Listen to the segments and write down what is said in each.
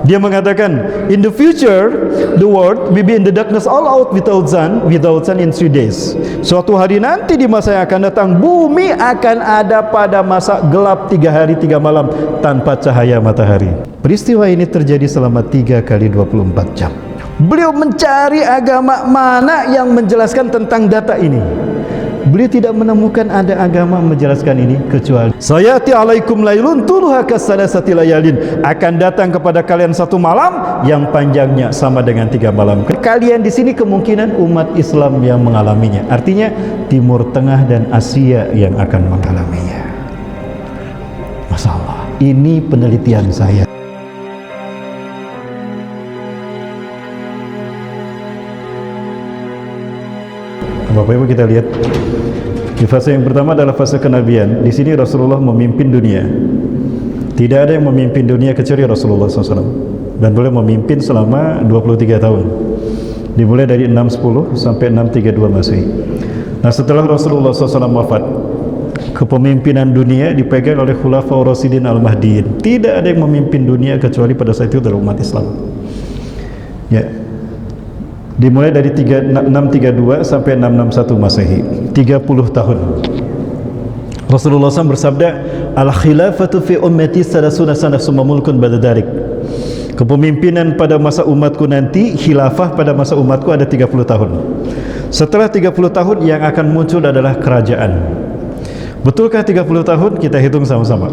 Dia mengatakan, in the future the world will be in the darkness all out without sun in 3 days. Suatu hari nanti di masa yang akan datang, bumi akan ada pada masa gelap 3 hari 3 malam tanpa cahaya matahari. Peristiwa ini terjadi selama 3 kali 24 jam. Beliau mencari agama mana yang menjelaskan tentang data ini. Beliau tidak menemukan ada agama menjelaskan ini kecuali sayati alaikum lailun tuluha kasalasati layalin, akan datang kepada kalian satu malam yang panjangnya sama dengan 3 malam. Kalian di sini kemungkinan umat Islam yang mengalaminya. Artinya Timur Tengah dan Asia yang akan mengalaminya. Masya Allah, ini penelitian saya. Bapak Ibu, kita lihat di fase yang pertama adalah fase kenabian. Di sini Rasulullah memimpin dunia. Tidak ada yang memimpin dunia kecuali Rasulullah SAW, dan beliau memimpin selama 23 tahun, dimulai dari 610 sampai 632 Masehi. Nah, setelah Rasulullah SAW wafat, kepemimpinan dunia dipegang oleh Khulafaur Rasyidin Al-Mahdiyin. Tidak ada yang memimpin dunia kecuali pada saat itu adalah umat Islam. Ya, dimulai dari 632 sampai 661 Masehi, 30 tahun. Rasulullah SAW bersabda, al-khilafatu fi ummati salasuna sanah summa mulkun ba'da dzalik. Kepemimpinan pada masa umatku nanti, khilafah pada masa umatku ada 30 tahun. Setelah 30 tahun yang akan muncul adalah kerajaan. Betulkah 30 tahun? Kita hitung sama-sama.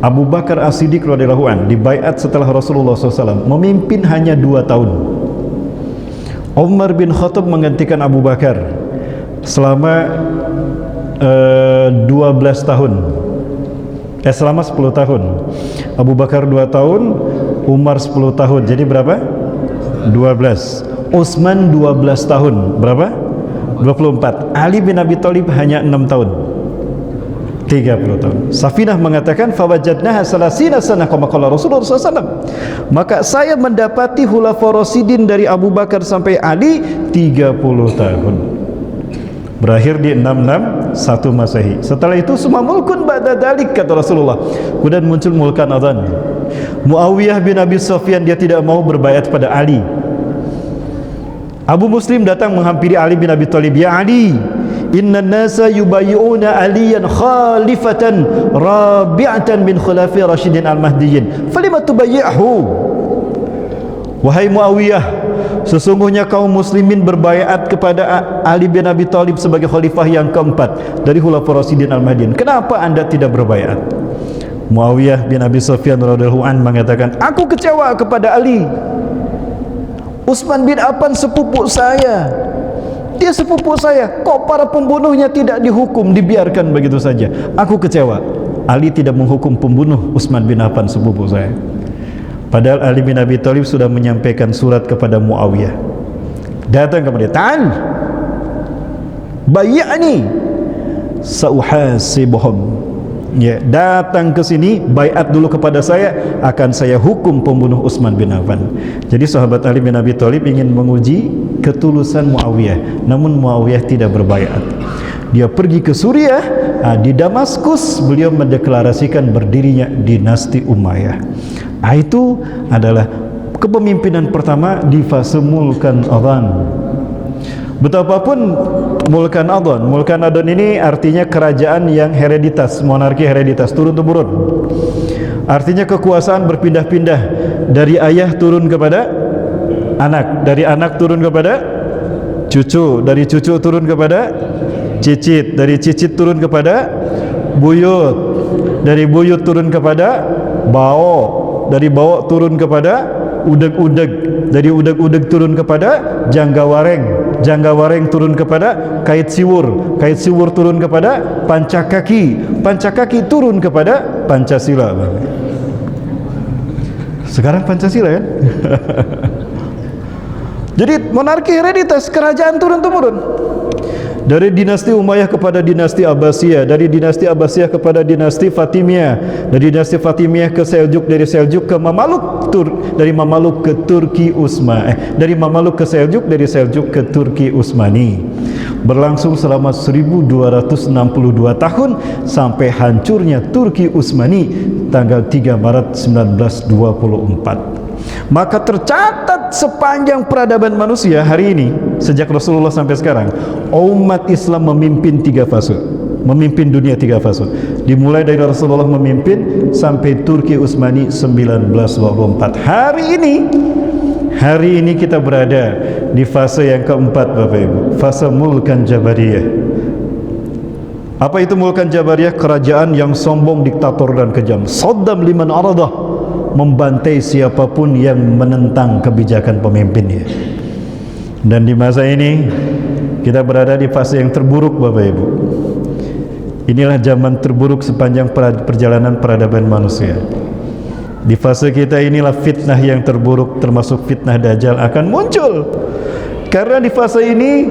Abu Bakar As-Siddiq radhiyallahu anhu dibaiat setelah Rasulullah SAW, memimpin hanya 2 tahun. Umar bin Khattab menggantikan Abu Bakar selama 12 tahun. Selama 10 tahun. Abu Bakar 2 tahun, Umar 10 tahun. Jadi berapa? 12. Utsman 12 tahun. Berapa? 24. Ali bin Abi Thalib hanya 6 tahun. 30 tahun. Safinah mengatakan fawajadnaha salasina sanah kama qala Rasulullah SAW. Maka saya mendapati Khulafaur Rasyidin dari Abu Bakar sampai Ali 30 tahun. Berakhir di 661 Masehi. Setelah itu semua mulkun ba'da dzalik, kata Rasulullah. Kemudian muncul mulkan adzan. Muawiyah bin Abi Sufyan dia tidak mau berbaiat pada Ali. Abu Muslim datang menghampiri Ali bin Abi Thalib, ya Ali, inna nasa yubayi'una aliyan khalifatan rabi'atan min khulafi rasyidin al-mahdiyin falima tubayi'hu. Wahai Muawiyah, sesungguhnya kaum muslimin berbaiat kepada Ali bin Abi Thalib sebagai khalifah yang keempat dari khulafa rasyidin al-mahdiyin. Kenapa anda tidak berbaiat? Muawiyah bin Abi Sufyan radhiyallahu anhu mengatakan, aku kecewa kepada Ali. Utsman bin Affan sepupu saya, dia sepupu saya, kok para pembunuhnya tidak dihukum, dibiarkan begitu saja. Aku kecewa. Ali tidak menghukum pembunuh Utsman bin Affan sepupu saya. Padahal Ali bin Abi Thalib sudah menyampaikan surat kepada Muawiyah. Datang kepada dia, ta'al bayya'ni sauhasibuhum. Ya, datang ke sini, baiat dulu kepada saya, akan saya hukum pembunuh Utsman bin Affan. Jadi sahabat Ali bin Abi Thalib ingin menguji ketulusan Muawiyah, namun Muawiyah tidak berbaiat. Dia pergi ke Suriah, di Damaskus beliau mendeklarasikan berdirinya dinasti Umayyah. Itu adalah kepemimpinan pertama di fase mulkan adzan. Betapapun mulkan adzan ini artinya kerajaan yang hereditas, monarki hereditas, turun-temurun. Artinya kekuasaan berpindah-pindah, dari ayah turun kepada anak, dari anak turun kepada cucu, dari cucu turun kepada cicit, dari cicit turun kepada buyut, dari buyut turun kepada bao, dari bao turun kepada udeg-udeg, dari udeg-udeg turun kepada janggawareng, janggawareng turun kepada kait siwur, kait siwur turun kepada pancakaki, pancakaki turun kepada Pancasila. Sekarang Pancasila kan? Jadi monarki hereditas, kerajaan turun-temurun. Dari dinasti Umayyah kepada dinasti Abbasiyah, dari dinasti Abbasiyah kepada dinasti Fatimiyah, dari dinasti Fatimiyah ke Seljuk, dari Seljuk ke Mamaluk, dari Mamaluk ke Turki Utsmani, dari Mamaluk ke Seljuk, dari Seljuk ke Turki Utsmani. Berlangsung selama 1262 tahun sampai hancurnya Turki Utsmani tanggal 3 Maret 1924. Maka tercatat sepanjang peradaban manusia hari ini, sejak Rasulullah sampai sekarang, umat Islam memimpin 3 fase, memimpin dunia 3 fase. Dimulai dari Rasulullah memimpin sampai Turki Utsmani 1924. Hari ini kita berada di fase yang keempat, Bapak Ibu, fase Mulkan Jabariyah. Apa itu Mulkan Jabariyah? Kerajaan yang sombong, diktator dan kejam. Saddam liman aradah, membantai siapapun yang menentang kebijakan pemimpinnya. Dan di masa ini kita berada di fase yang terburuk, Bapak Ibu. Inilah zaman terburuk sepanjang perjalanan peradaban manusia. Di fase kita inilah fitnah yang terburuk, termasuk fitnah Dajjal akan muncul. Karena di fase ini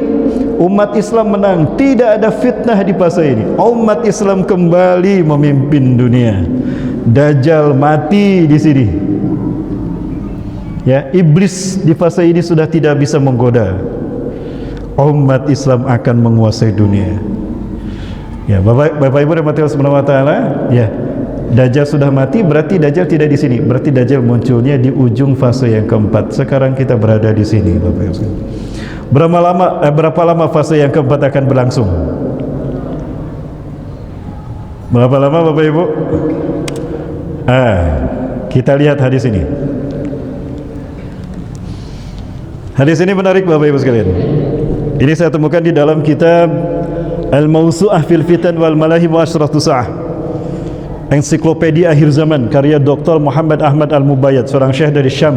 umat Islam menang, tidak ada fitnah di fase ini. Umat Islam kembali memimpin dunia. Dajjal mati di sini. Ya, iblis di fase ini sudah tidak bisa menggoda. Umat Islam akan menguasai dunia. Ya, Bapak Ibu rahmati Allah Subhanahu wa taala, ya. Dajjal sudah mati, berarti Dajjal tidak di sini. Berarti Dajjal munculnya di ujung fase yang keempat. Sekarang kita berada di sini, Bapak Ibu. Berapa lama fase yang keempat akan berlangsung? Berapa lama, Bapak Ibu? Kita lihat hadis ini. Hadis ini menarik, Bapak Ibu sekalian. Ini saya temukan di dalam kitab Al-Mawsu'ah fil Fitan wal Malahib wa Asyratu Sa'ah, ensiklopedia akhir zaman, karya Dr. Muhammad Ahmad Al-Mubayyad, seorang syekh dari Syam.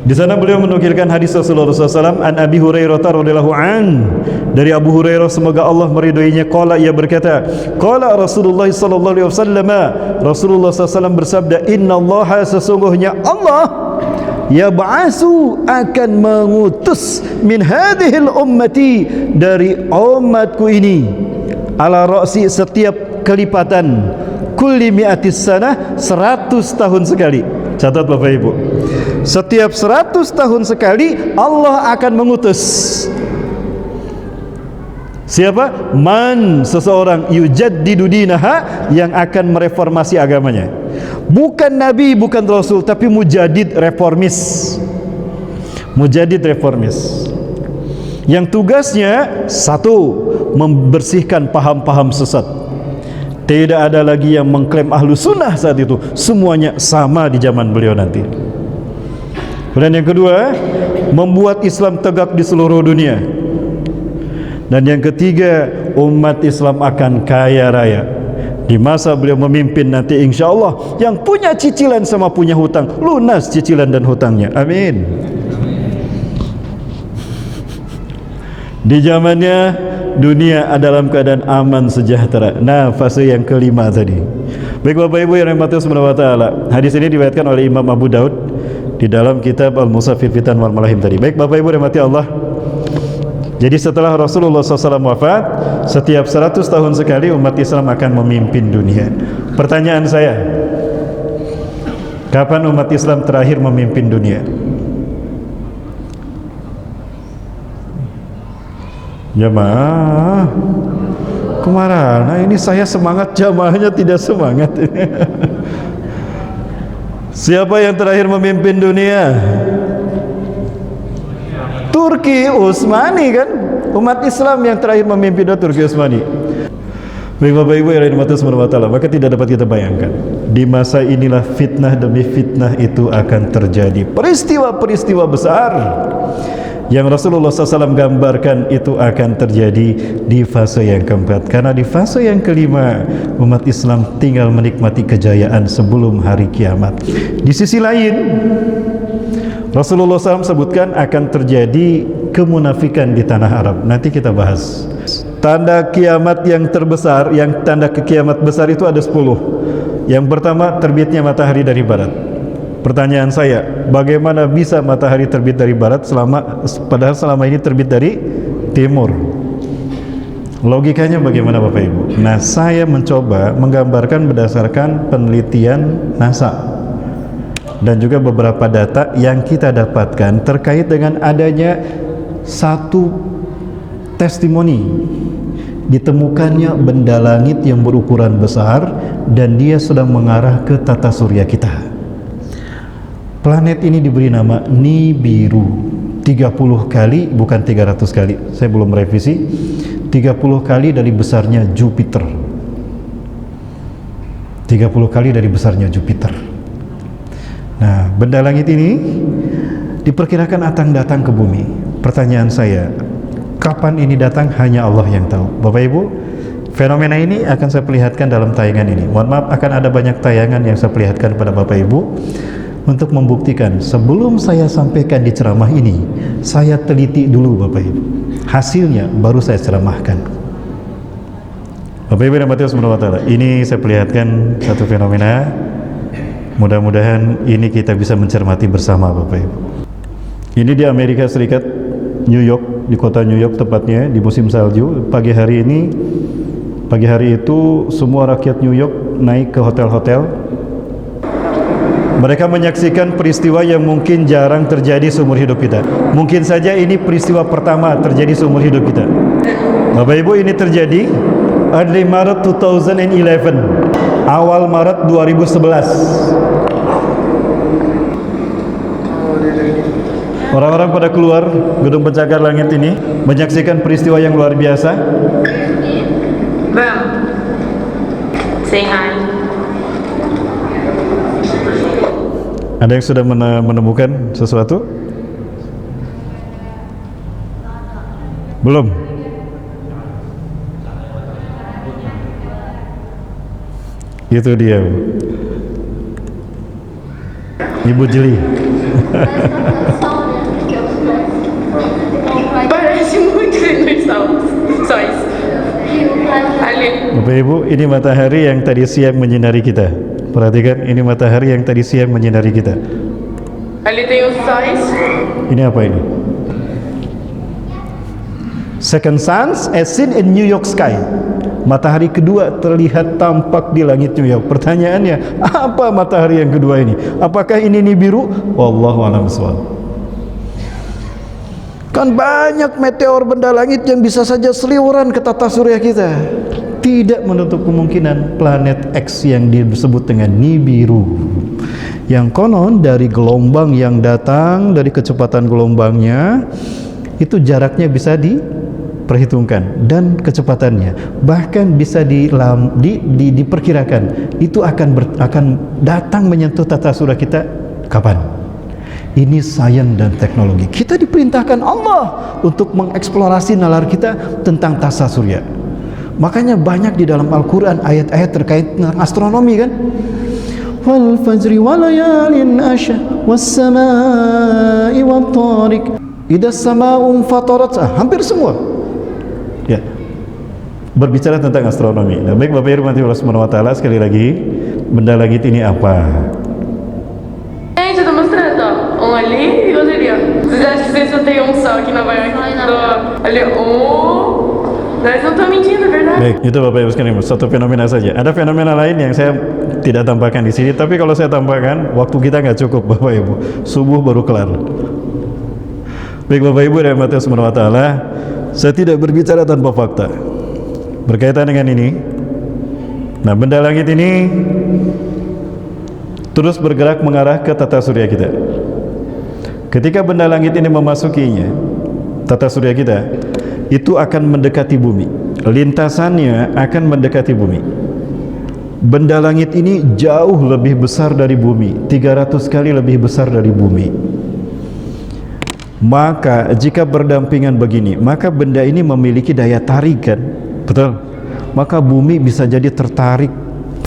Di sana beliau menukilkan hadis Rasulullah SAW an Abi Hurairah radhiyallahu an, dari Abu Hurairah semoga Allah meridhoinya, qala, ia berkata, qala Rasulullah sallallahu alaihi wasallam, Rasulullah SAW bersabda, innallaha, sesungguhnya Allah, yab'asu, akan mengutus min hadhil ummati, dari umatku ini, ala ra'si, setiap kelipatan, kulli mi'atis sanah, 100 tahun sekali. Catat Bapak Ibu, setiap 100 tahun sekali Allah akan mengutus siapa? Man, seseorang, yujaddidu dinaha, yang akan mereformasi agamanya. Bukan nabi, bukan rasul, tapi mujadid, reformis. Mujadid, reformis, yang tugasnya satu, membersihkan paham-paham sesat. Tidak ada lagi yang mengklaim ahlu sunnah saat itu, semuanya sama di zaman beliau nanti. Dan yang kedua, membuat Islam tegak di seluruh dunia. Dan yang ketiga, umat Islam akan kaya raya. Di masa beliau memimpin nanti, insya Allah, yang punya cicilan sama punya hutang, lunas cicilan dan hutangnya. Amin. Di zamannya dunia dalam keadaan aman sejahtera. Nah, fase yang kelima tadi. Baik Bapak Ibu yang rahmati Allah Subhanahu wa taala, hadis ini diriwayatkan oleh Imam Abu Daud di dalam kitab Al-Mus'haf fil Fitan wal Malahim tadi. Baik Bapak Ibu rahmati Allah, jadi setelah Rasulullah SAW wafat, setiap 100 tahun sekali umat Islam akan memimpin dunia. Pertanyaan saya, kapan umat Islam terakhir memimpin dunia? Jamaah kemana? Ini saya semangat, jamaahnya tidak semangat. Siapa yang terakhir memimpin dunia? Turki Utsmani kan? Umat Islam yang terakhir memimpin Turki Utsmani. Baik Bapak Ibu yang dirahmati Allah Ta'ala, maka tidak dapat kita bayangkan, di masa inilah fitnah demi fitnah itu akan terjadi. Peristiwa-peristiwa besar yang Rasulullah SAW gambarkan itu akan terjadi di fase yang keempat. Karena di fase yang kelima, umat Islam tinggal menikmati kejayaan sebelum hari kiamat. Di sisi lain, Rasulullah SAW sebutkan akan terjadi kemunafikan di tanah Arab. Nanti kita bahas. Tanda kiamat yang terbesar, yang tanda kiamat besar itu ada 10. Yang pertama, terbitnya matahari dari barat. Pertanyaan saya, bagaimana bisa matahari terbit dari barat padahal selama ini terbit dari timur? Logikanya bagaimana Bapak Ibu? Nah, saya mencoba menggambarkan berdasarkan penelitian NASA dan juga beberapa data yang kita dapatkan terkait dengan adanya satu testimoni, ditemukannya benda langit yang berukuran besar dan dia sedang mengarah ke tata surya kita. Planet ini diberi nama Nibiru. 30 kali, bukan 300 kali, saya belum revisi, 30 kali dari besarnya Jupiter. 30 kali dari besarnya Jupiter. Nah, benda langit ini diperkirakan akan datang ke bumi. Pertanyaan saya, kapan ini datang? Hanya Allah yang tahu. Bapak Ibu, fenomena ini akan saya perlihatkan dalam tayangan ini. Mohon maaf, akan ada banyak tayangan yang saya perlihatkan pada Bapak Ibu untuk membuktikan. Sebelum saya sampaikan di ceramah ini, saya teliti dulu Bapak Ibu. Hasilnya baru saya ceramahkan. Bapak Ibu dan Matius SWT, ini saya perlihatkan satu fenomena. Mudah-mudahan ini kita bisa mencermati bersama Bapak Ibu. Ini di Amerika Serikat, New York, di kota New York tepatnya, di musim salju. Pagi hari itu semua rakyat New York naik ke hotel-hotel. Mereka menyaksikan peristiwa yang mungkin jarang terjadi seumur hidup kita. Mungkin saja ini peristiwa pertama terjadi seumur hidup kita. Bapak Ibu, ini terjadi di Maret 2011, awal Maret 2011. Orang-orang pada keluar gedung pencakar langit ini menyaksikan peristiwa yang luar biasa. Bang, say hi. Ada yang sudah menemukan sesuatu? Belum? Itu dia, Ibu Jeli. Parece muito sóis. Ali. Bapak Ibu, ini matahari yang tadi siang menyinari kita. Perhatikan, ini matahari yang tadi siang menyinari kita. Ali tem os sóis. Ini apa ini? Second sun as seen in New York sky. Matahari kedua terlihat tampak di langit New York. Pertanyaannya, apa matahari yang kedua ini? Apakah ini Nibiru? Wallahu a'lam bishawab. Kan banyak meteor benda langit yang bisa saja seliweran ke tata surya kita. Tidak menutup kemungkinan planet X yang disebut dengan Nibiru, yang konon dari gelombang yang datang, dari kecepatan gelombangnya itu jaraknya bisa diperhitungkan, dan kecepatannya bahkan bisa diperkirakan itu akan datang menyentuh tata surya kita kapan. Ini sains dan teknologi. Kita diperintahkan Allah untuk mengeksplorasi nalar kita tentang tata surya. Makanya banyak di dalam Al-Quran ayat-ayat terkait dengan astronomi kan. Wal fajri wa layalin asha was samai wat tariq idza sama'u fatarat. Hampir semua ya berbicara tentang astronomi. Nah, baik Bapak Ibu Allah Subhanahu wa taala, sekali lagi, benda langit ini apa? Gente, eu tô mostrando, ó. Um ali e outro ali, ó. Vocês acham que só tem um sol aqui na Bahia? Ali, Nós não estamos mentindo, verdade? Baik, itu Bapak Ibu sekalian, satu fenomena saja. Ada fenomena lain yang saya tidak tambahkan di sini, tapi kalau saya tambahkan, waktu kita nggak cukup Bapak Ibu. Subuh baru kelar. Baik Bapak Ibu dan Matius Subhanahu wa taala, saya tidak berbicara tanpa fakta berkaitan dengan ini. Nah, benda langit ini terus bergerak mengarah ke tata surya kita. Ketika benda langit ini memasukinya, tata surya kita, itu akan mendekati bumi. Lintasannya akan mendekati bumi. Benda langit ini jauh lebih besar dari bumi, 300 kali lebih besar dari bumi. Maka jika berdampingan begini, maka benda ini memiliki daya tarik kan? Betul? Maka bumi bisa jadi tertarik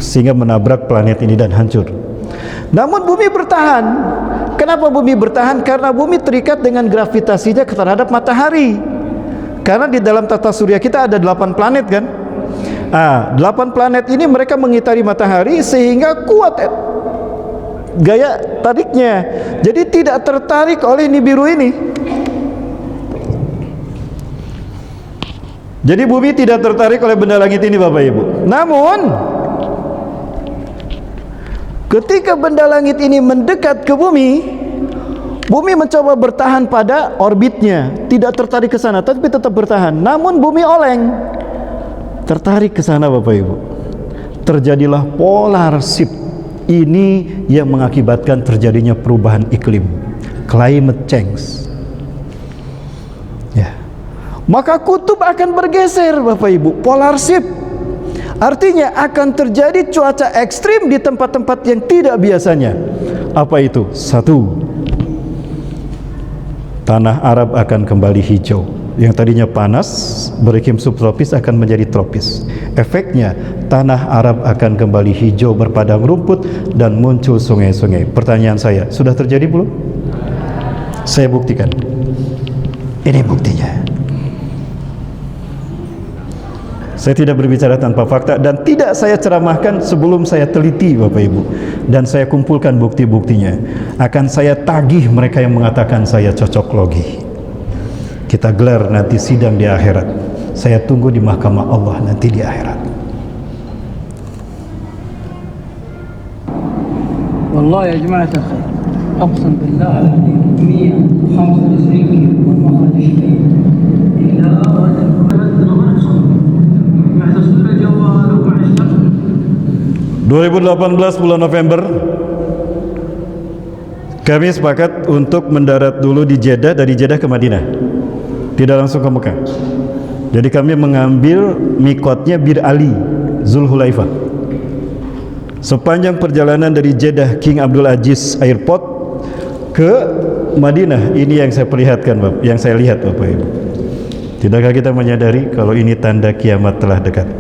sehingga menabrak planet ini dan hancur. Namun bumi bertahan. Kenapa bumi bertahan? Karena bumi terikat dengan gravitasinya terhadap matahari. Karena di dalam tata surya kita ada 8 planet kan? 8 planet ini mereka mengitari matahari sehingga kuat gaya tariknya. Jadi tidak tertarik oleh Nibiru ini. Jadi bumi tidak tertarik oleh benda langit ini Bapak Ibu. Namun ketika benda langit ini mendekat ke bumi, bumi mencoba bertahan pada orbitnya, tidak tertarik ke sana, tapi tetap bertahan. Namun bumi oleng, tertarik ke sana Bapak Ibu. Terjadilah polar shift. Ini yang mengakibatkan terjadinya perubahan iklim, climate change. Ya. Maka kutub akan bergeser Bapak Ibu, polar shift. Artinya akan terjadi cuaca ekstrim di tempat-tempat yang tidak biasanya. Apa itu? Satu, tanah Arab akan kembali hijau. Yang tadinya panas, beriklim subtropis akan menjadi tropis. Efeknya, tanah Arab akan kembali hijau berpadang rumput dan muncul sungai-sungai. Pertanyaan saya, sudah terjadi belum? Saya buktikan. Ini buktinya. Saya tidak berbicara tanpa fakta dan tidak saya ceramahkan sebelum saya teliti Bapak Ibu, dan saya kumpulkan bukti-buktinya. Akan saya tagih mereka yang mengatakan saya cocok logi. Kita gelar nanti sidang di akhirat. Saya tunggu di mahkamah Allah nanti di akhirat. والله يا جماعة الخير أقسم بالله العظيم 195 والمخرج إلى عندنا ما نحصل ما يحصل في الجوال ومع الشمس 2018 bulan November kami sepakat untuk mendarat dulu di Jeddah, dari Jeddah ke Madinah, tidak langsung ke Mekah. Jadi kami mengambil mikotnya Bir Ali, Zulhulaifah. Sepanjang perjalanan dari Jeddah King Abdul Aziz Airport ke Madinah, ini yang saya perlihatkan Bapak, yang saya lihat Bapak Ibu. Tidakkah kita menyadari kalau ini tanda kiamat telah dekat?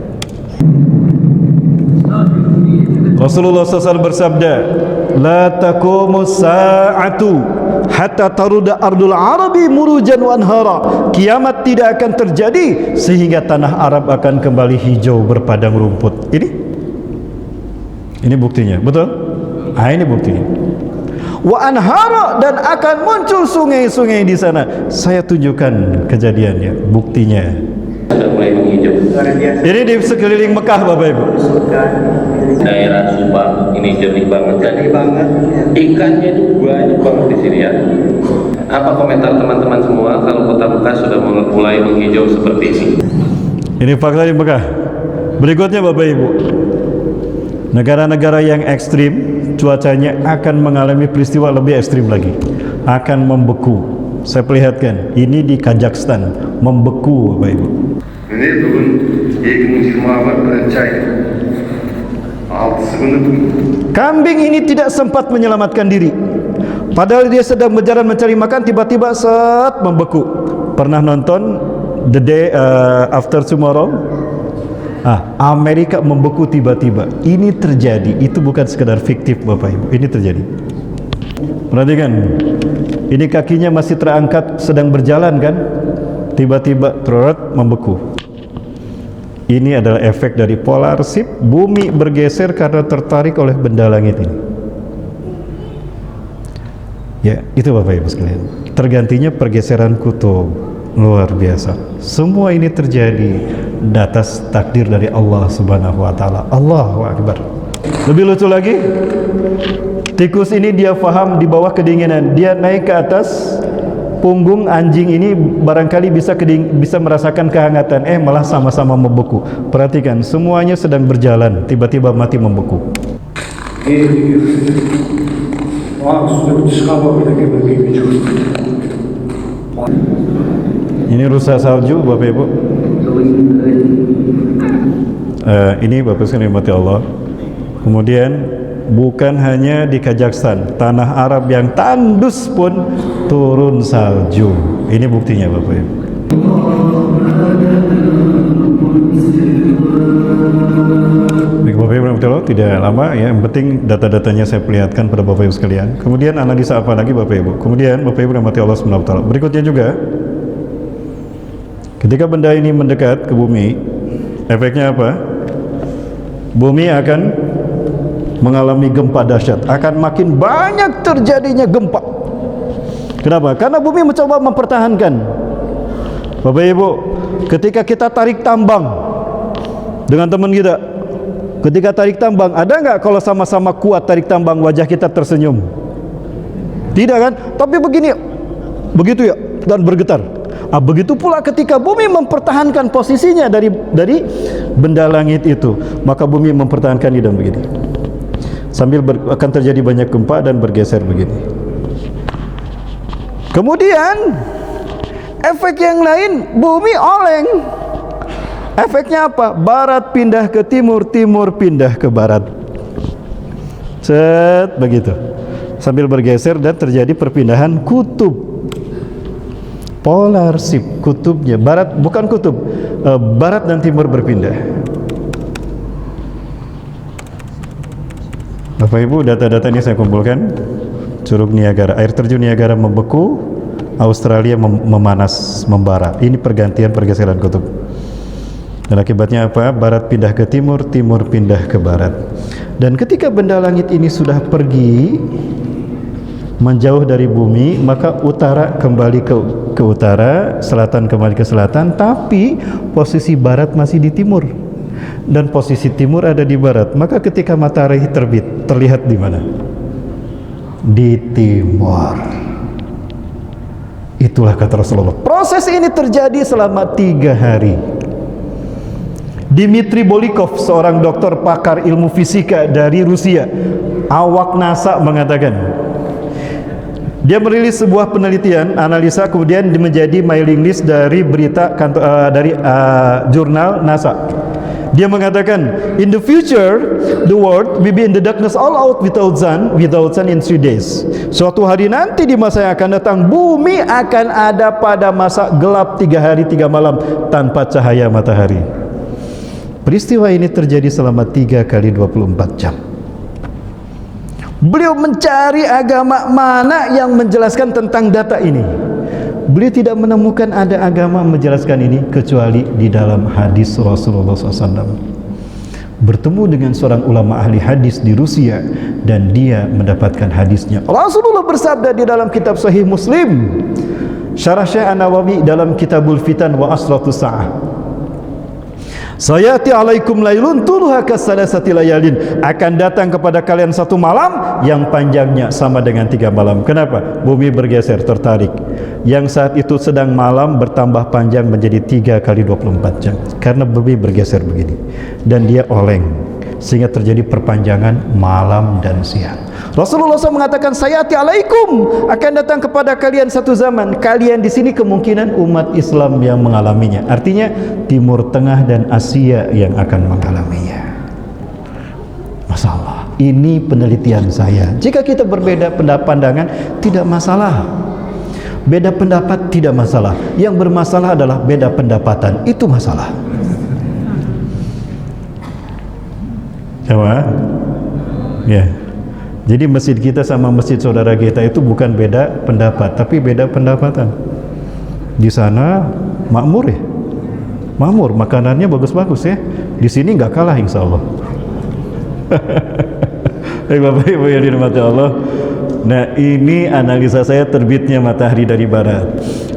Rasulullah SAW bersabda, la taqumu sa'atu hatta taruda ardul arabi murujan wa anhara. Kiamat tidak akan terjadi sehingga tanah Arab akan kembali hijau berpadang rumput. Ini buktinya, betul? Ini buktinya. Wa anhara, dan akan muncul sungai-sungai di sana. Saya tunjukkan kejadiannya, buktinya. Sudah mulai menghijau. Ini di sekeliling Mekah Bapak Ibu. Daerah Subang ini jernih banget. Jernih banget. Ikannya itu banyak banget di sini ya. Apa komentar teman-teman semua kalau kota Mekah sudah mulai menghijau seperti ini? Ini fakta di Mekah. Berikutnya Bapak Ibu, negara-negara yang ekstrim cuacanya akan mengalami peristiwa lebih ekstrim lagi, akan membeku. Saya perlihatkan, ini di Kazakhstan, membeku Bapak Ibu. Ini бүгін 2021 ayın 6-сы күні Kambing ini tidak sempat menyelamatkan diri, padahal dia sedang berjalan mencari makan, tiba-tiba set membeku. Pernah nonton The Day After Tomorrow? Amerika membeku tiba-tiba. Ini terjadi, itu bukan sekedar fiktif Bapak Ibu, ini terjadi. Perhatikan, ini kakinya masih terangkat sedang berjalan kan, tiba-tiba membeku. Ini adalah efek dari polar shift, bumi bergeser karena tertarik oleh benda langit ini. Ya, itu Bapak Ibu sekalian. Tergantinya pergeseran kutub, luar biasa. Semua ini terjadi di atas takdir dari Allah Subhanahu wa taala. Allahu Akbar. Lebih lucu lagi, tikus ini dia faham di bawah kedinginan, dia naik ke atas punggung anjing ini, barangkali bisa merasakan kehangatan, malah sama-sama membeku. Perhatikan, semuanya sedang berjalan, tiba-tiba mati membeku. Ini rusa salju Bapak Ibu. Ini Bapak sekalian mati Allah. Kemudian bukan hanya di Kazakhstan, tanah Arab yang tandus pun turun salju. Ini buktinya Bapak Ibu. Bapak Ibu betul, tidak lama ya, yang penting data-datanya saya perlihatkan pada Bapak Ibu sekalian. Kemudian analisa apa lagi Bapak Ibu? Kemudian Bapak Ibu rahmati Allah Subhanahu wa taala. Berikutnya juga, ketika benda ini mendekat ke bumi, efeknya apa? Bumi akan mengalami gempa dahsyat, akan makin banyak terjadinya gempa. Kenapa? Karena bumi mencoba mempertahankan. Bapak Ibu, ketika kita tarik tambang dengan teman kita, ketika tarik tambang, ada nggak kalau sama-sama kuat tarik tambang wajah kita tersenyum? Tidak kan? Tapi begini, begitu ya, dan bergetar. Begitu pula ketika bumi mempertahankan posisinya dari benda langit itu, maka bumi mempertahankan di dalam begini. sambil akan terjadi banyak gempa dan bergeser begini. Kemudian efek yang lain, bumi oleng. Efeknya apa? Barat pindah ke timur, timur pindah ke barat. Set, begitu. Sambil bergeser dan terjadi perpindahan kutub. Polar shift, kutubnya barat, bukan kutub, barat dan timur berpindah. Bapak Ibu, data-data ini saya kumpulkan. Curug Niagara, air terjun Niagara membeku, Australia memanas, membara. Ini pergantian pergeseran kutub. Dan akibatnya apa? Barat pindah ke timur, timur pindah ke barat. Dan ketika benda langit ini sudah pergi menjauh dari bumi, maka utara kembali ke utara, selatan kembali ke selatan, tapi posisi barat masih di timur dan posisi timur ada di barat. Maka ketika matahari terbit, terlihat di mana? Di timur. Itulah kata Rasulullah. Proses ini terjadi selama 3 hari. Dmitry Bolikov, seorang dokter pakar ilmu fisika dari Rusia, awak NASA, mengatakan dia merilis sebuah penelitian analisa, kemudian menjadi mailing list dari berita jurnal NASA. Dia mengatakan, in the future the world will be in the darkness all out without sun in 3 days. Suatu hari nanti di masa yang akan datang, bumi akan ada pada masa gelap 3 hari 3 malam tanpa cahaya matahari. Peristiwa ini terjadi selama 3 kali 24 jam. Beliau mencari agama mana yang menjelaskan tentang data ini. Beliau tidak menemukan ada agama menjelaskan ini kecuali di dalam hadis Rasulullah SAW. Bertemu dengan seorang ulama ahli hadis di Rusia dan dia mendapatkan hadisnya. Rasulullah bersabda di dalam kitab Sahih Muslim, Syarah Syekh An-Nawawi dalam Kitabul Fitan wa Asratus Sa'ah. Sayati alaikum lailun tuluha kasalasati layalin, akan datang kepada kalian satu malam yang panjangnya sama dengan 3 malam. Kenapa? Bumi bergeser, tertarik. Yang saat itu sedang malam bertambah panjang menjadi 3 kali 24 jam karena bumi bergeser begini dan dia oleng sehingga terjadi perpanjangan malam dan siang. Rasulullah SAW mengatakan, sayati alaikum, akan datang kepada kalian satu zaman. Kalian di sini kemungkinan umat Islam yang mengalaminya. Artinya Timur Tengah dan Asia yang akan mengalaminya. Masya Allah, ini penelitian saya. Jika kita berbeda pandangan, tidak masalah. Beda pendapat tidak masalah. Yang bermasalah adalah beda pendapatan. Itu masalah. Coba, ya. Jadi masjid kita sama masjid saudara kita itu bukan beda pendapat, tapi beda pendapatan. Di sana makmur ya, makmur, makanannya bagus-bagus ya. Di sini nggak kalah insya Allah. Bapak Ibu yang dirahmati Allah. Nah, ini analisa saya terbitnya matahari dari barat.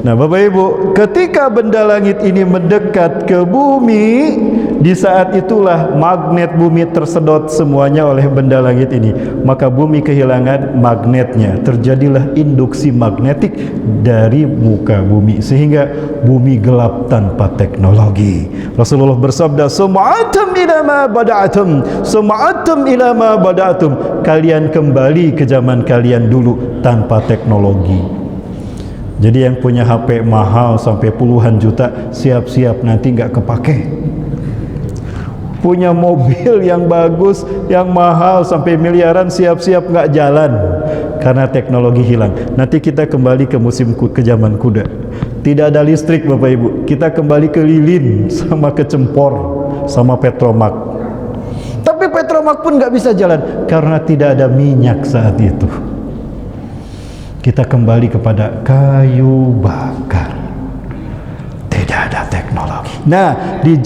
Nah, Bapak Ibu, ketika benda langit ini mendekat ke bumi, di saat itulah magnet bumi tersedot semuanya oleh benda langit ini. Maka bumi kehilangan magnetnya. Terjadilah induksi magnetik dari muka bumi sehingga bumi gelap tanpa teknologi. Rasulullah bersabda, "Sum'atum ila ma bada'atum, sum'atum ila ma bada'atum." Kalian kembali ke zaman kalian dulu tanpa teknologi. Jadi yang punya HP mahal sampai puluhan juta, siap-siap nanti nggak kepake. Punya mobil yang bagus, yang mahal sampai miliaran, siap-siap nggak jalan karena teknologi hilang. Nanti kita kembali ke ke zaman kuda. Tidak ada listrik Bapak Ibu. Kita kembali ke lilin sama ke cempor sama petromak. Tapi petromak pun nggak bisa jalan karena tidak ada minyak saat itu. Kita kembali kepada kayu bakar. Tidak ada teknologi. Nah, di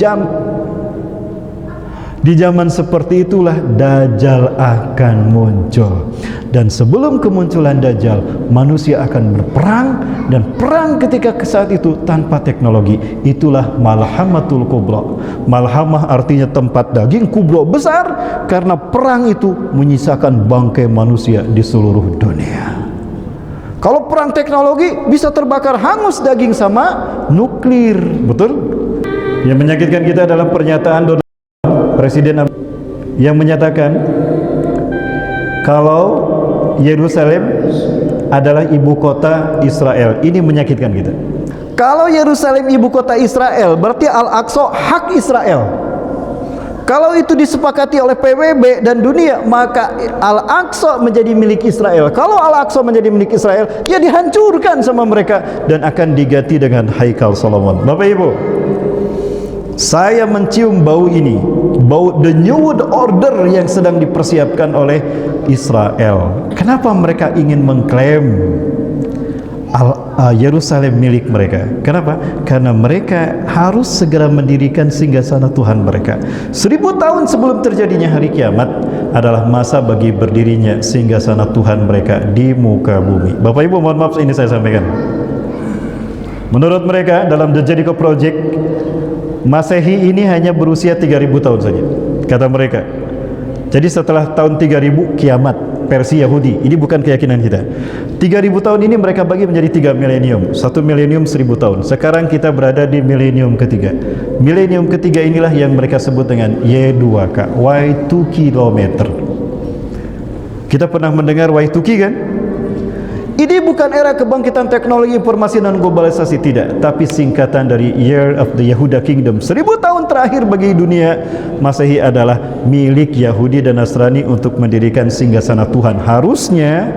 zaman seperti itulah Dajjal akan muncul. Dan sebelum kemunculan Dajjal, manusia akan berperang, dan perang ketika saat itu tanpa teknologi. Itulah Malhamatul Kubra. Malhamah artinya tempat daging, kubra besar, karena perang itu menyisakan bangkai manusia di seluruh dunia. Kalau perang teknologi bisa terbakar hangus daging sama nuklir, betul? Yang menyakitkan kita adalah pernyataan Donald Presiden yang menyatakan kalau Yerusalem adalah ibu kota Israel. Ini menyakitkan kita. Kalau Yerusalem ibu kota Israel, berarti Al-Aqsa hak Israel. Kalau itu disepakati oleh PBB dan dunia, maka Al-Aqsa menjadi milik Israel. Kalau Al-Aqsa menjadi milik Israel, ya dihancurkan sama mereka dan akan diganti dengan Haikal Solomon. Bapak Ibu, saya mencium bau ini, bau the New World Order yang sedang dipersiapkan oleh Israel. Kenapa mereka ingin mengklaim Yerusalem milik mereka? Kenapa? Karena mereka harus segera mendirikan singgasana Tuhan mereka. 1000 tahun sebelum terjadinya hari kiamat adalah masa bagi berdirinya singgasana Tuhan mereka di muka bumi. Bapak Ibu, mohon maaf ini saya sampaikan. Menurut mereka dalam The Jericho Project, Masehi ini hanya berusia 3000 tahun saja, kata mereka. Jadi setelah tahun 3000 kiamat versi Yahudi. Ini bukan keyakinan kita. 3000 tahun ini mereka bagi menjadi 3 milenium. 1 milenium 1000 tahun. Sekarang kita berada di milenium ketiga. Milenium ketiga inilah yang mereka sebut dengan Y2K, Y2 kilometer. Kita pernah mendengar Y2K kan? Ini bukan era kebangkitan teknologi informasi dan globalisasi, tidak, tapi singkatan dari Year of the Yehuda Kingdom. 1000 tahun terakhir bagi dunia Masehi adalah milik Yahudi dan Nasrani untuk mendirikan singgasana Tuhan. Harusnya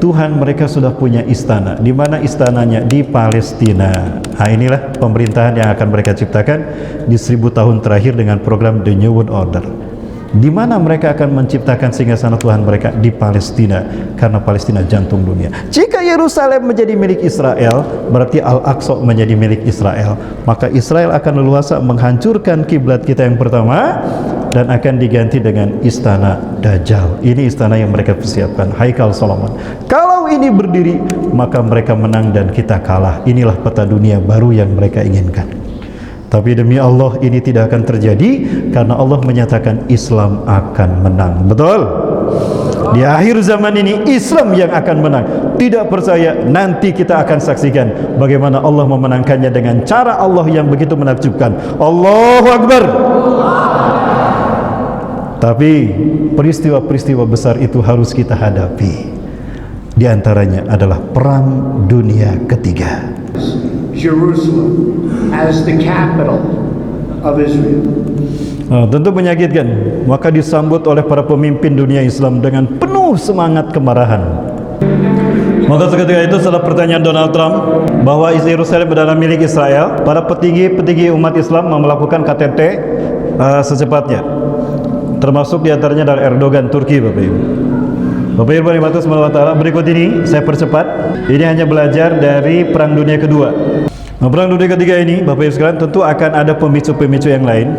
Tuhan mereka sudah punya istana. Di mana istananya? Di Palestina. Nah, inilah pemerintahan yang akan mereka ciptakan di 1000 tahun terakhir dengan program The New World Order. Di mana mereka akan menciptakan singgasana Tuhan mereka? Di Palestina, karena Palestina jantung dunia. Jika Yerusalem menjadi milik Israel, berarti Al-Aqsa menjadi milik Israel. Maka Israel akan leluasa menghancurkan kiblat kita yang pertama dan akan diganti dengan istana Dajjal. Ini istana yang mereka persiapkan, Haikal Solomon. Kalau ini berdiri, maka mereka menang dan kita kalah. Inilah peta dunia baru yang mereka inginkan. Tapi demi Allah ini tidak akan terjadi karena Allah menyatakan Islam akan menang. Betul? Di akhir zaman ini Islam yang akan menang. Tidak percaya? Nanti kita akan saksikan bagaimana Allah memenangkannya dengan cara Allah yang begitu menakjubkan. Allahu Akbar. Tapi peristiwa-peristiwa besar itu harus kita hadapi. Di antaranya adalah Perang Dunia Ketiga. Jerusalem as the capital of Israel. Tentu menyakitkan. Maka disambut oleh para pemimpin dunia Islam dengan penuh semangat kemarahan. Maka seketika itu setelah pertanyaan Donald Trump bahwa Yerusalem adalah milik Israel, para petinggi umat Islam melakukan KTT secepatnya. Termasuk diantaranya dari Erdogan Turki, Bapak Ibu. Bapak Ibu yang dimaksud Allah Ta'ala, berikut ini saya percepat. Ini hanya belajar dari Perang Dunia Kedua. Nah, Perang Dunia Ketiga ini, Bapak Ibu sekalian, tentu akan ada pemicu-pemicu yang lain.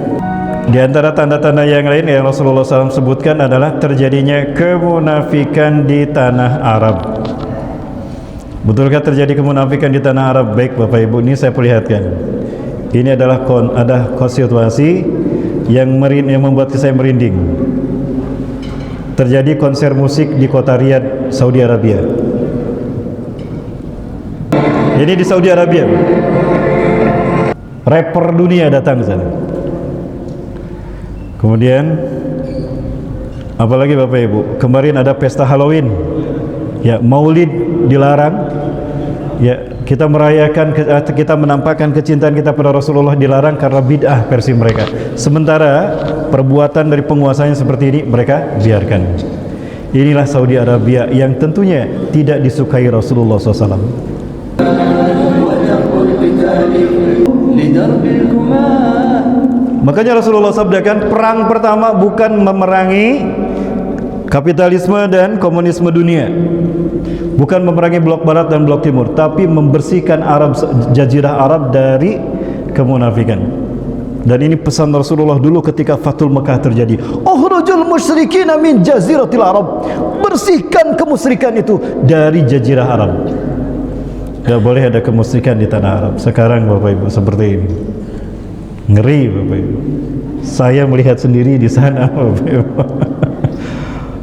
Di antara tanda-tanda yang lain yang Rasulullah SAW sebutkan adalah terjadinya kemunafikan di tanah Arab. Betulkah terjadi kemunafikan di tanah Arab? Baik Bapak Ibu, ini saya perlihatkan. Ini adalah ada situasi yang membuat saya merinding. Terjadi konser musik di kota Riyadh, Saudi Arabia. Ini di Saudi Arabia. Rapper dunia datang ke sana. Kemudian apalagi Bapak Ibu, kemarin ada pesta Halloween. Ya, Maulid dilarang. Ya, kita merayakan, kita menampakkan kecintaan kita pada Rasulullah dilarang karena bid'ah versi mereka. Sementara perbuatan dari penguasanya seperti ini mereka biarkan. Inilah Saudi Arabia yang tentunya tidak disukai Rasulullah SAW. Makanya Rasulullah sabdakan, perang pertama bukan memerangi kapitalisme dan komunisme dunia, bukan memerangi blok barat dan blok timur, tapi membersihkan Jazirah Arab dari kemunafikan. Dan ini pesan Rasulullah dulu ketika Fathul Mekah terjadi. Ukhrujul musyrikin min jaziratil Arab. Bersihkan kemusyrikan itu dari Jazirah Arab. Gak boleh ada kemusyrikan di tanah Arab. Sekarang Bapak Ibu seperti ini. Ngeri Bapak Ibu. Saya melihat sendiri di sana Bapak Ibu.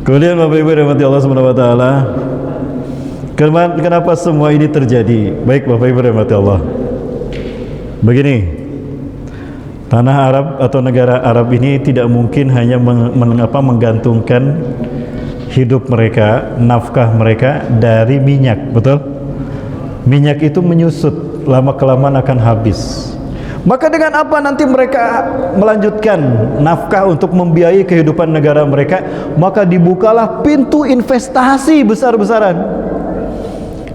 Kemudian Bapak Ibu rahmati Allah Subhanahu wa taala, kenapa semua ini terjadi? Baik Bapak Ibu rahmati Allah. Begini, tanah Arab atau negara Arab ini tidak mungkin hanya menggantungkan hidup mereka, nafkah mereka dari minyak, betul? Minyak itu menyusut, lama-kelamaan akan habis. Maka dengan apa nanti mereka melanjutkan nafkah untuk membiayai kehidupan negara mereka? Maka dibukalah pintu investasi besar-besaran.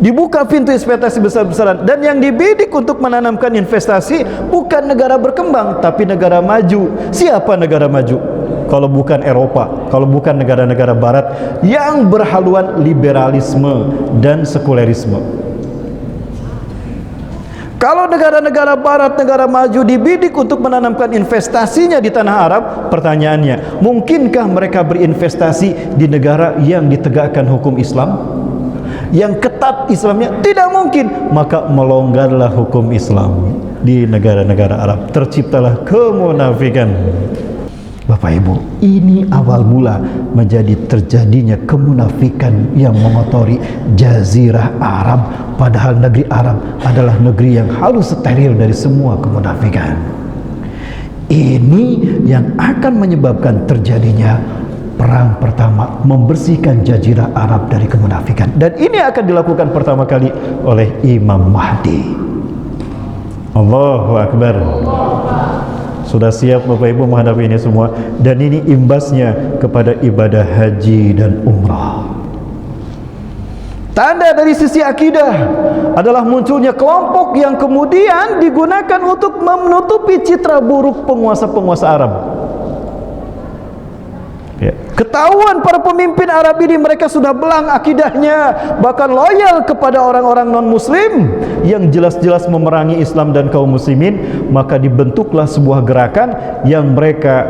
Dibuka pintu investasi besar-besaran, dan yang dibidik untuk menanamkan investasi bukan negara berkembang tapi negara maju. Siapa negara maju? Kalau bukan Eropa, kalau bukan negara-negara barat yang berhaluan liberalisme dan sekulerisme. Kalau negara-negara barat, negara maju dibidik untuk menanamkan investasinya di tanah Arab, pertanyaannya, mungkinkah mereka berinvestasi di negara yang ditegakkan hukum Islam? Yang ketat Islamnya? Tidak mungkin. Maka melonggarlah hukum Islam di negara-negara Arab. Terciptalah kemunafikan. Bapak Ibu, ini awal mula menjadi terjadinya kemunafikan yang mengotori jazirah Arab, padahal negeri Arab adalah negeri yang halus steril dari semua kemunafikan. Ini yang akan menyebabkan terjadinya perang pertama, membersihkan jazirah Arab dari kemunafikan, dan ini akan dilakukan pertama kali oleh Imam Mahdi. Allahu Akbar. Sudah siap Bapak Ibu menghadapi ini semua, dan ini imbasnya kepada ibadah haji dan umrah. Tanda dari sisi akidah adalah munculnya kelompok yang kemudian digunakan untuk menutupi citra buruk penguasa-penguasa Arab. Ya. Ketahuan para pemimpin Arab ini mereka sudah belang akidahnya, bahkan loyal kepada orang-orang non-muslim yang jelas-jelas memerangi Islam dan kaum muslimin. Maka dibentuklah sebuah gerakan yang mereka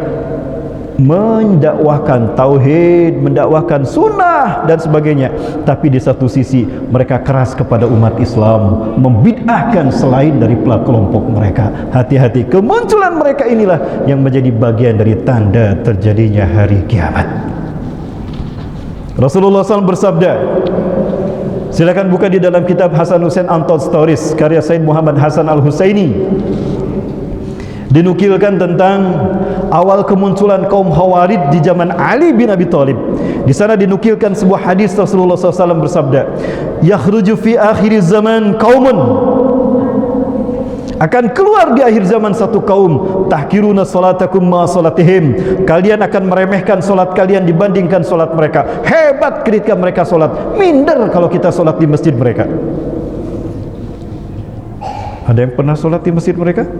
mendakwahkan tauhid, mendakwahkan sunnah dan sebagainya, tapi di satu sisi mereka keras kepada umat Islam, membid'ahkan selain dari kelompok mereka. Hati-hati, kemunculan mereka inilah yang menjadi bagian dari tanda terjadinya hari kiamat. Rasulullah SAW bersabda, silakan buka di dalam kitab Hasan Hussein Untold Stories karya Said Muhammad Hasan Al-Husaini. Dinukilkan tentang awal kemunculan kaum Khawarij di zaman Ali bin Abi Thalib. Di sana dinukilkan sebuah hadis Rasulullah SAW bersabda, yakhruju fi akhir zaman qaumun, akan keluar di akhir zaman satu kaum, tahkiruna salatakum ma salatihim, kalian akan meremehkan salat kalian dibandingkan salat mereka. Hebat ketika mereka salat, minder kalau kita salat di masjid mereka. Ada yang pernah salat di masjid mereka?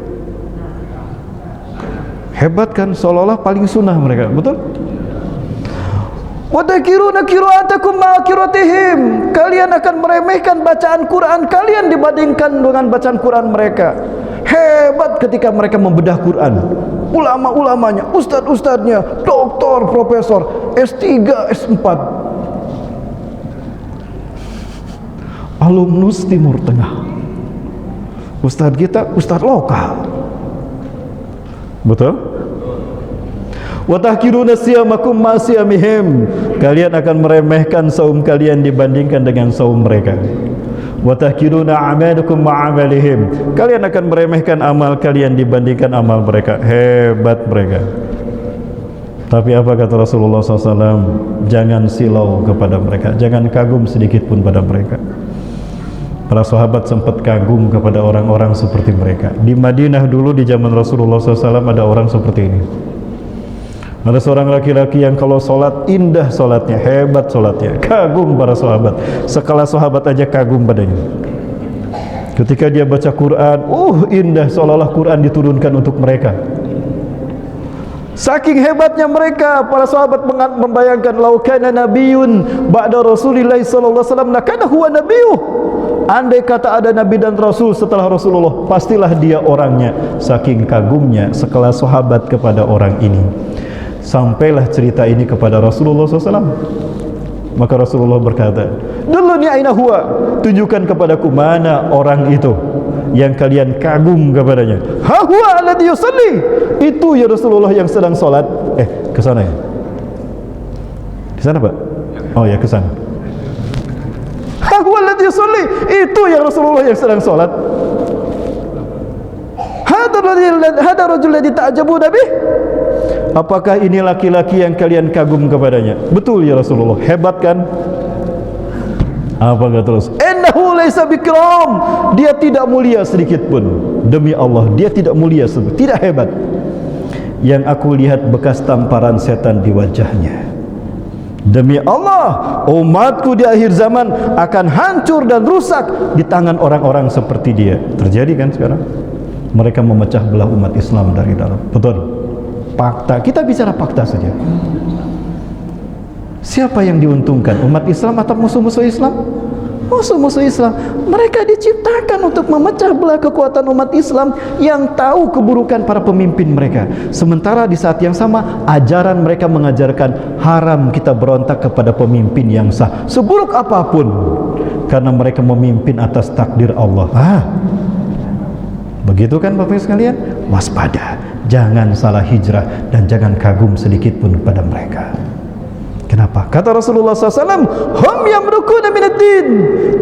Hebat kan, seolah-olah paling sunnah mereka, betul? Wa takiruna qira'atakum ma qira'atihim, kalian akan meremehkan bacaan Quran kalian dibandingkan dengan bacaan Quran mereka. Hebat ketika mereka membedah Quran. Ulama-ulamanya, ustadz-ustadznya, doktor, profesor, S3, S4, alumnus Timur Tengah. Ustadz kita, ustadz lokal, betul? Wa tahkiruna siyamakum ma siyamihim, kalian akan meremehkan saum kalian dibandingkan dengan saum mereka. Wa tahkiruna a'malakum ma 'amalihim, kalian akan meremehkan amal kalian dibandingkan amal mereka. Hebat mereka. Tapi apa kata Rasulullah SAW? Jangan silau kepada mereka, jangan kagum sedikit pun pada mereka. Para sahabat sempat kagum kepada orang-orang seperti mereka. Di Madinah dulu di zaman Rasulullah SAW ada orang seperti ini. Ada seorang laki-laki yang kalau sholat indah sholatnya, hebat sholatnya, kagum para sahabat. Sekelas sahabat aja kagum padanya. Ketika dia baca Quran, indah, seolah-olah Quran diturunkan untuk mereka. Saking hebatnya mereka, para sahabat membayangkan, lau kana nabiyyun ba'da Rasulillah sallallahu alaihi wasallam lakana huwa nabiyyuh. Andai kata ada nabi dan rasul setelah Rasulullah, pastilah dia orangnya. Saking kagumnya sekelas sahabat kepada orang ini. Sampailah cerita ini kepada Rasulullah SAW. Maka Rasulullah berkata, "Dulluni aina huwa?" Tunjukkan kepadaku mana orang itu yang kalian kagum kepadanya. "Ha huwa alladhi yusalli." Itu ya Rasulullah yang sedang salat. Ke sana ya. Di sana, Pak? Oh ya, ke sana. "Ha huwa alladhi yusalli." Itu yang Rasulullah yang sedang salat. "Hadzal rajul ladzi ta'jabuna bih? Apakah ini laki-laki yang kalian kagum kepadanya? Betul ya Rasulullah, hebat kan? Apa kata terus? Innahu laisa bikram, dia tidak mulia sedikit pun. Demi Allah, dia tidak mulia sedikit, tidak hebat. Yang aku lihat bekas tamparan setan di wajahnya. Demi Allah, umatku di akhir zaman akan hancur dan rusak di tangan orang-orang seperti dia. Terjadi kan sekarang? Mereka memecah belah umat Islam dari dalam. Betul. Fakta, kita bicara fakta saja. Siapa yang diuntungkan? Umat Islam atau musuh-musuh Islam? Musuh-musuh Islam. Mereka diciptakan untuk memecah belah kekuatan umat Islam yang tahu keburukan para pemimpin mereka. Sementara di saat yang sama, ajaran mereka mengajarkan haram kita berontak kepada pemimpin yang sah, seburuk apapun, karena mereka memimpin atas takdir Allah. Begitu kan Bapak sekalian? Waspada, jangan salah hijrah dan jangan kagum sedikit pun pada mereka. Kenapa? Kata Rasulullah SAW, hum yamrukuna minad-din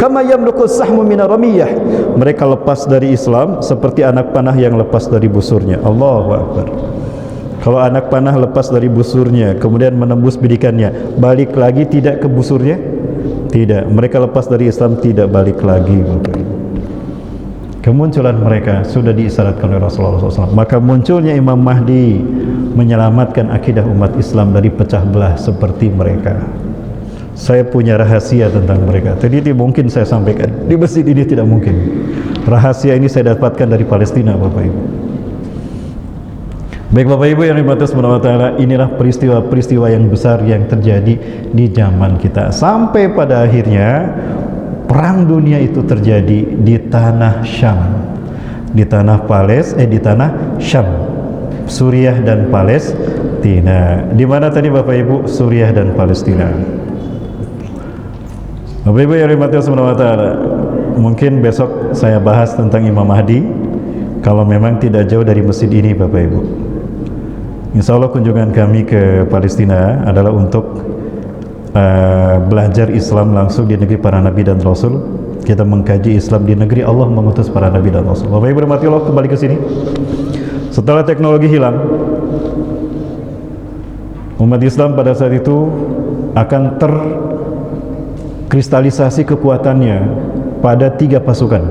kama yamruku sahmu minar ramiyah. Mereka lepas dari Islam seperti anak panah yang lepas dari busurnya. Allahu Akbar. Kalau anak panah lepas dari busurnya kemudian menembus bidikannya, balik lagi tidak ke busurnya? Tidak. Mereka lepas dari Islam tidak balik lagi. Kemunculan mereka sudah diisyaratkan oleh Rasulullah SAW. Maka munculnya Imam Mahdi menyelamatkan akidah umat Islam dari pecah belah seperti mereka. Saya punya rahasia tentang mereka. Tadi tidak mungkin saya sampaikan di masjid ini, tidak mungkin. Rahasia ini saya dapatkan dari Palestina, Bapak Ibu. Baik Bapak Ibu yang dirahmati Subhanahu wa taala, inilah peristiwa-peristiwa yang besar yang terjadi di zaman kita. Sampai pada akhirnya perang dunia itu terjadi di tanah Syam, di tanah di tanah Syam, Suriah dan Palestina. Di mana tadi Bapak Ibu? Suriah dan Palestina. Bapak Ibu yang dirahmati Allah Subhanahu wa taala, mungkin besok saya bahas tentang Imam Mahdi kalau memang tidak jauh dari masjid ini Bapak Ibu. Insya Allah kunjungan kami ke Palestina adalah untuk belajar Islam langsung di negeri para nabi dan rasul. Kita mengkaji Islam di negeri Allah mengutus para nabi dan rasul. Bapak Ibu rahmati Allah, kembali ke sini. Setelah teknologi hilang, umat Islam pada saat itu akan terkristalisasi kekuatannya pada 3 pasukan.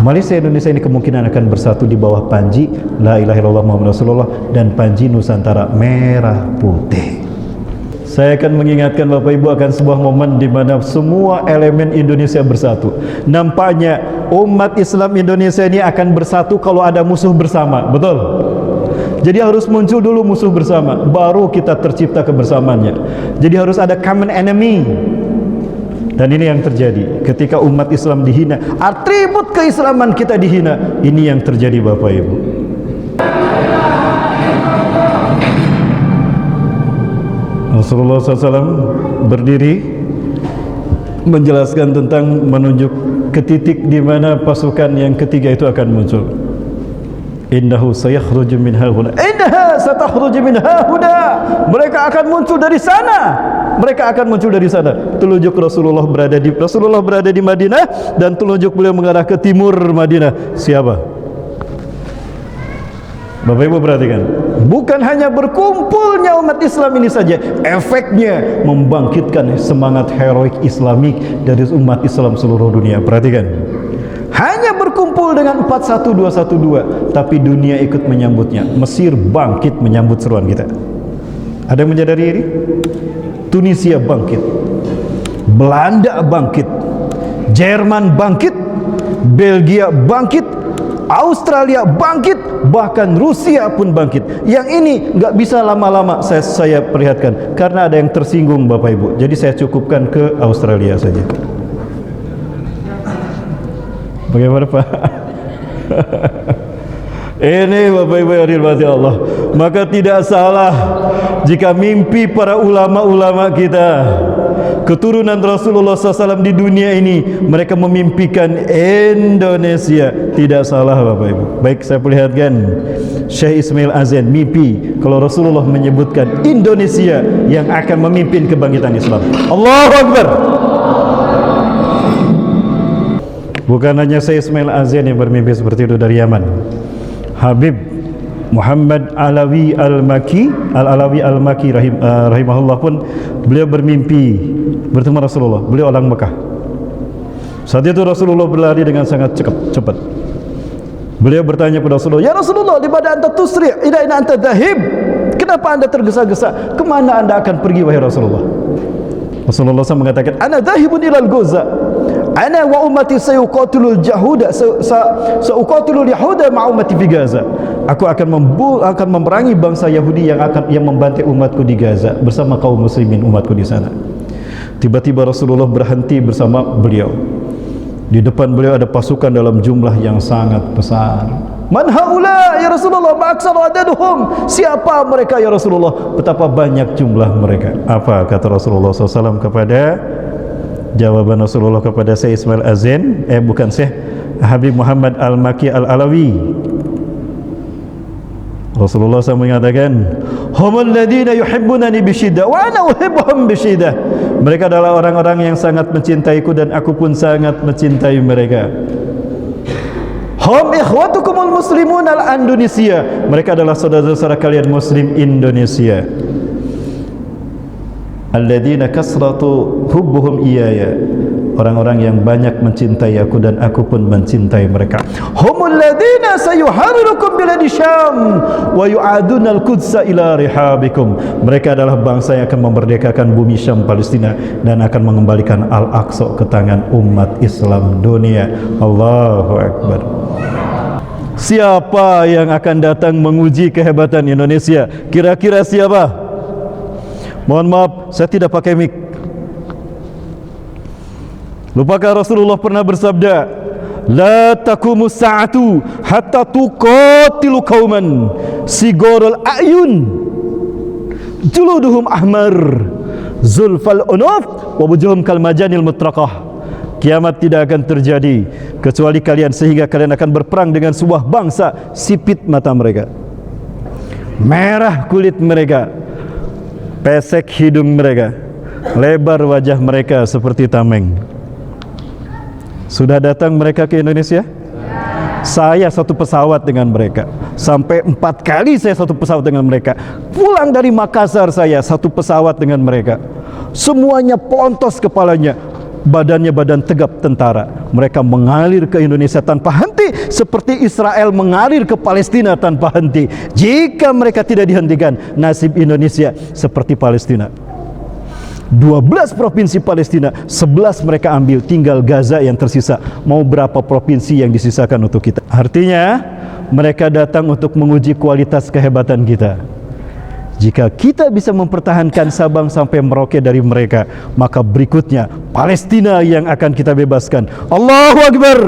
Malaysia Indonesia ini kemungkinan akan bersatu di bawah panji La ilaha illallah Muhammad Rasulullah dan panji Nusantara merah putih. Saya akan mengingatkan Bapak Ibu akan sebuah momen di mana semua elemen Indonesia bersatu. Nampaknya umat Islam Indonesia ini akan bersatu kalau ada musuh bersama. Betul? Jadi harus muncul dulu musuh bersama, baru kita tercipta kebersamaannya. Jadi harus ada common enemy. Dan ini yang terjadi ketika umat Islam dihina, atribut keislaman kita dihina. Ini yang terjadi Bapak Ibu. Rasulullah SAW berdiri menjelaskan tentang menunjuk ke titik di mana pasukan yang ketiga itu akan muncul. Innahu sayakhruju min hahuna, innaha satakhruju min hahuna. Mereka akan muncul dari sana. Mereka akan muncul dari sana. Telunjuk Rasulullah berada di Madinah dan telunjuk beliau mengarah ke timur Madinah. Siapa? Bapak Ibu perhatikan, bukan hanya berkumpulnya umat Islam ini saja, efeknya membangkitkan semangat heroik Islamik dari umat Islam seluruh dunia. Perhatikan, hanya berkumpul dengan 41212, tapi dunia ikut menyambutnya. Mesir bangkit menyambut seruan kita. Ada yang menyadari ini? Tunisia bangkit, Belanda bangkit, Jerman bangkit, Belgia bangkit, Australia bangkit, bahkan Rusia pun bangkit. Yang ini nggak bisa lama-lama saya perlihatkan karena ada yang tersinggung Bapak Ibu. Jadi saya cukupkan ke Australia saja. Bagaimana Pak? Ini Bapak Ibu yang dirahmati Allah. Maka tidak salah jika mimpi para ulama-ulama kita, keturunan Rasulullah SAW di dunia ini, mereka memimpikan Indonesia. Tidak salah Bapak Ibu. Baik, saya perlihatkan Syekh Ismail Azan mimpi kalau Rasulullah menyebutkan Indonesia yang akan memimpin kebangkitan Islam. Allahu Akbar. Bukan hanya Syekh Ismail Azan yang bermimpi seperti itu dari Yaman. Habib Muhammad Alawi Al-Maki rahimahullah pun beliau bermimpi bertemu Rasulullah. Beliau orang Mekah. Saat itu Rasulullah berlari dengan sangat cepat. Beliau bertanya kepada Rasulullah, "Ya Rasulullah, di mana anta tusri' ila aina anta dhahib?" Kenapa anda tergesa-gesa? Kemana anda akan pergi wahai Rasulullah? Rasulullah SAW mengatakan, "Ana dhahibun ilal Gaza. Ana wa ummati sayuqatilul jahuda sauqatilul yahuda ma ummati fi Gaza." Aku akan memerangi bangsa Yahudi yang membantai umatku di Gaza bersama kaum muslimin umatku di sana. Tiba-tiba Rasulullah berhenti bersama beliau. Di depan beliau ada pasukan dalam jumlah yang sangat besar. Man haula ya Rasulullah, ma'aksaru adaduhum. Siapa mereka ya Rasulullah? Betapa banyak jumlah mereka. Apa kata Rasulullah SAW kepada jawaban Rasulullah kepada Syekh Ismail Azin, bukan Syekh Habib Muhammad Al-Maki Al-Alawi. Rasulullah SAW mengatakan, humul ladina yuhibbunani bisyiddah wa ana uhibbuhum bisyiddah. Mereka adalah orang-orang yang sangat mencintaiku dan aku pun sangat mencintai mereka. Hum ikhwatukumul muslimun al-Indonesia. Mereka adalah saudara-saudara kalian muslim Indonesia. Alladzina kasratu hubbuhum iyaya. Orang-orang yang banyak mencintai aku dan aku pun mencintai mereka. Humul ladzina sayuharirukum biladi Syam wa yu'aduna al-Qudsa ila rihabikum. Mereka adalah bangsa yang akan memerdekakan bumi Syam Palestina dan akan mengembalikan Al-Aqsa ke tangan umat Islam dunia. Allahu Akbar. Siapa yang akan datang menguji kehebatan Indonesia? Kira-kira siapa? Mohon maaf, saya tidak pakai mic. Lupakah Rasulullah pernah bersabda, la taqumus sa'atu hatta tuqatilu qauman sigorul a'yun juluduhum ahmar zulfal unuf wa wujuhum kal majanil mutraqah. Kiamat tidak akan terjadi kecuali kalian sehingga kalian akan berperang dengan sebuah bangsa sipit mata mereka, merah kulit mereka, pesek hidung mereka, lebar wajah mereka seperti tameng. Sudah datang mereka ke Indonesia? Saya satu pesawat dengan mereka. Sampai 4 kali saya satu pesawat dengan mereka. Pulang dari Makassar saya satu pesawat dengan mereka. Semuanya pontos kepalanya, badannya badan tegap tentara. Mereka mengalir ke Indonesia tanpa henti, seperti Israel mengalir ke Palestina tanpa henti. Jika mereka tidak dihentikan, nasib Indonesia seperti Palestina. 12 provinsi Palestina, 11 mereka ambil, tinggal Gaza yang tersisa. Mau berapa provinsi yang disisakan untuk kita? Artinya mereka datang untuk menguji kualitas kehebatan kita. Jika kita bisa mempertahankan Sabang sampai Merauke dari mereka, maka berikutnya Palestina yang akan kita bebaskan. Allahu Akbar.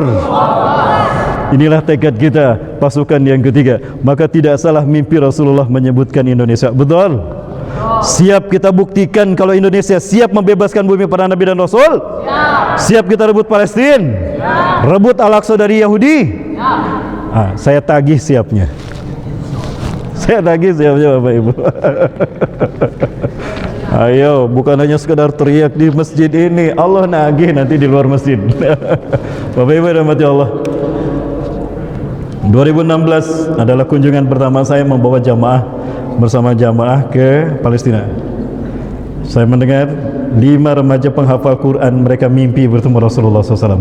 Inilah tekad kita, pasukan yang ketiga. Maka tidak salah mimpi Rasulullah menyebutkan Indonesia. Betul? Siap kita buktikan kalau Indonesia siap membebaskan bumi para Nabi dan Rasul? Siap kita rebut Palestina? Rebut Al-Aqsa dari Yahudi? Saya tagih siapnya. Saya tagih siapnya Bapak Ibu. Ayo, bukan hanya sekadar teriak di masjid ini, Allah nagih nanti di luar masjid. Bapak Ibu rahmati Allah. 2016 adalah kunjungan pertama saya membawa bersama jamaah ke Palestina. Saya mendengar 5 remaja penghafal Quran, mereka mimpi bertemu Rasulullah SAW.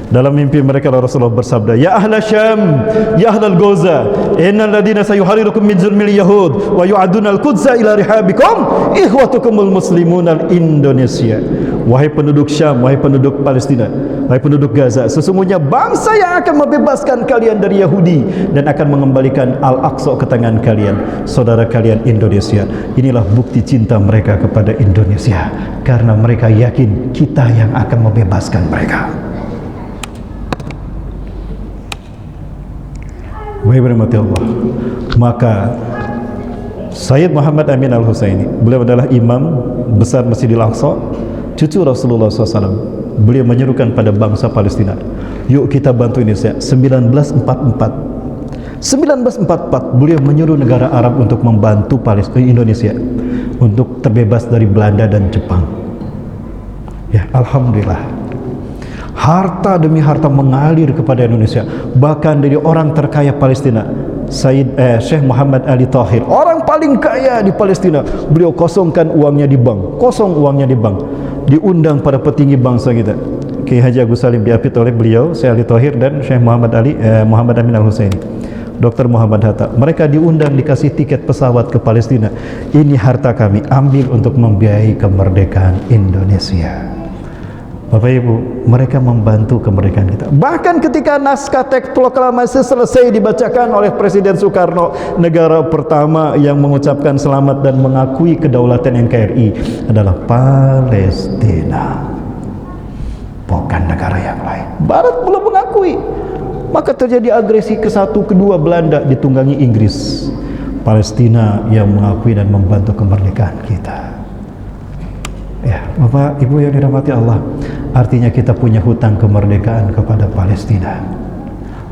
Dalam mimpi mereka Rasulullah bersabda, ya ahla Syam, ya ahlal Gaza, innal ladina sayuharirukum min zulmil yahud wa yu'aduna al-Qudsa ila rihabikum ikhwatukumul muslimun al-Indonesia. Wahai penduduk Syam, wahai penduduk Palestina, wahai penduduk Gaza, sesungguhnya bangsa yang akan membebaskan kalian dari Yahudi dan akan mengembalikan Al-Aqsa ke tangan kalian, saudara kalian Indonesia. Inilah bukti cinta mereka kepada Indonesia, karena mereka yakin kita yang akan membebaskan mereka. Wahai bermati Allah, maka Sayyid Muhammad Amin Al-Husaini, beliau adalah imam besar Masjidil Aqsa, cucu Rasulullah SAW. Beliau menyerukan pada bangsa Palestina, yuk kita bantu Indonesia. 1944 beliau menyuruh negara Arab untuk membantu Indonesia untuk terbebas dari Belanda dan Jepang. Ya, alhamdulillah. Harta demi harta mengalir kepada Indonesia. Bahkan dari orang terkaya Palestina Syekh Muhammad Ali Tahir, orang paling kaya di Palestina. Beliau kosongkan uangnya di bank, kosong uangnya di bank, diundang pada petinggi bangsa kita, Kiai Haji Agus Salim, diapit oleh beliau, Syekh Ali Tahir dan Syekh Muhammad Amin Al-Husaini, Dr. Muhammad Hatta. Mereka diundang, dikasih tiket pesawat ke Palestina. Ini harta kami, ambil untuk membiayai kemerdekaan Indonesia. Bapak Ibu, mereka membantu kemerdekaan kita. Bahkan ketika naskah teks proklamasi selesai dibacakan oleh Presiden Soekarno, negara pertama yang mengucapkan selamat dan mengakui kedaulatan NKRI adalah Palestina, bukan negara yang lain. Barat belum mengakui. Maka terjadi agresi ke satu, kedua, Belanda ditunggangi Inggris. Palestina yang mengakui dan membantu kemerdekaan kita. Ya, Bapak Ibu yang dirahmati Allah, artinya kita punya hutang kemerdekaan kepada Palestina.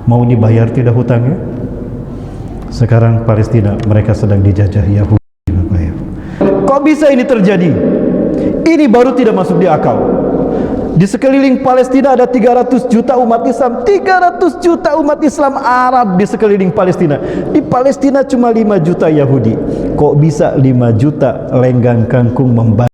Mau dibayar tidak hutangnya? Sekarang Palestina, mereka sedang dijajah Yahudi, Bapak Ibu. Kok bisa ini terjadi? Ini baru tidak masuk di akal. Di sekeliling Palestina ada 300 juta umat Islam, 300 juta umat Islam Arab di sekeliling Palestina. Di Palestina cuma 5 juta Yahudi. Kok bisa 5 juta lenggang kangkung membantu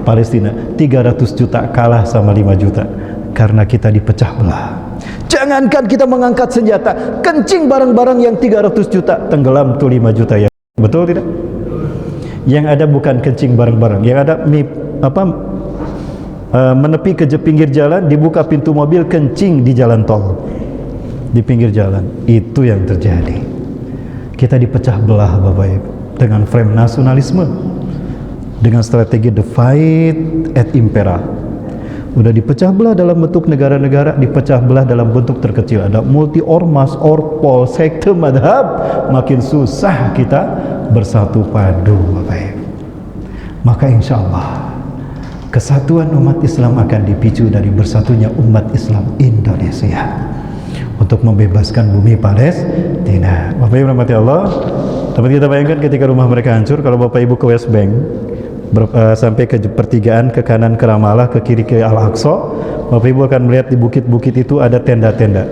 Palestina? 300 juta kalah sama 5 juta karena kita dipecah belah. Jangankan kita mengangkat senjata, kencing barang-barang yang 300 juta, tenggelam tuh 5 juta ya. Betul tidak? Yang ada bukan kencing barang-barang, yang ada menepi ke pinggir jalan, dibuka pintu mobil, kencing di jalan tol, di pinggir jalan. Itu yang terjadi. Kita dipecah belah, Bapak Ibu, dengan frame nasionalisme, dengan strategi divide et impera. Udah dipecah belah dalam bentuk negara-negara, dipecah belah dalam bentuk terkecil. Ada multi ormas, orpol, sekte, madhab. Makin susah kita bersatu padu, Bapak Ibu. Maka insya Allah kesatuan umat Islam akan dipicu dari bersatunya umat Islam Indonesia untuk membebaskan bumi Palestina. Bapak Ibu rahmati Allah, dapat kita bayangkan ketika rumah mereka hancur, kalau Bapak Ibu ke West Bank, sampai ke pertigaan, ke kanan ke Ramallah, ke kiri ke Al-Aqsa, Bapak Ibu akan melihat di bukit-bukit itu ada tenda-tenda.